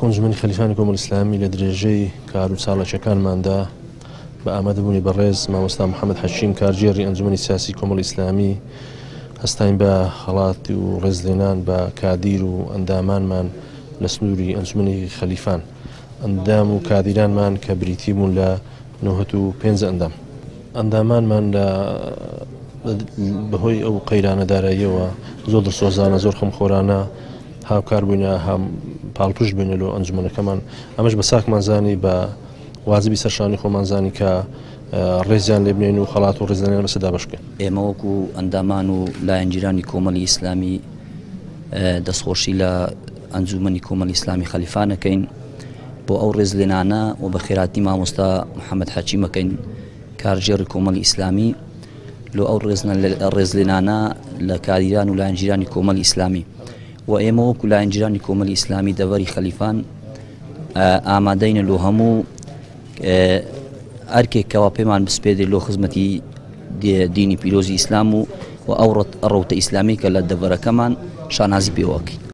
ئەنجومەنی خەلیفانی کۆمەڵی ئیسلامی لە درێژەی کار و چاڵەکیەکانماندا بە ئامادەبوونی بەڕێز مامۆستا محەممەد حەشیم کارژێری ئەنجومەنی سیاسی کۆمەڵی ئیسلامی هەستین بە خەڵاتی و ڕێزلێنان بە کادیر و ئەندامانمان لە سنووری ئەنجومەنی خەلیفان ئەندام و کادیرانمان کە بریتی بوون لە 95 ئەندام ئەندامانمان لە بەهۆی ئەو قەیرانەداراییەوە زۆر دڵسۆزانە زۆر خەمخۆرانە هاوکار بووینە هەم پاڵپشت بووینە لە ئەنجومەنەکەمان ئەمەش بە ساکمانزانی بە واجبی سەرشانی خۆمانزانی کە ڕێزیان لێ بنێن و خەڵات و ڕێزلێنان بەسەدا بەشکەن. ئێمە وەکو ئەندامان و لایەنگیرانی کۆمەڵی ئیسلامی دەستخۆشی لە ئەنجومەنی کۆمەڵی ئیسلامی خەلیفانەکەین بۆ ئەو ڕێزلێنانە و بە خێراتی مامۆستا محەممەد حەچیمەکەین کارژێری کۆمەڵی ئیسلامی لۆ ئەو ڕێزلێنانە لە کاریران و لایەنگیرانی کۆمەڵی ئیسلامی و ئێمە وەکو لایەنگیرانی کۆمەڵی ئیسلامی دەڤەری خەلیفان ئامادەینە لۆ هەموو ئەرکێکەوە پێمان بسپێدێت لۆ خزمەتی دینی پیرۆزی ئیسلام و ئەو ڕەوتە ئیسلامی کە لە دەڤەرەکەمان شانازی پێوەکەین.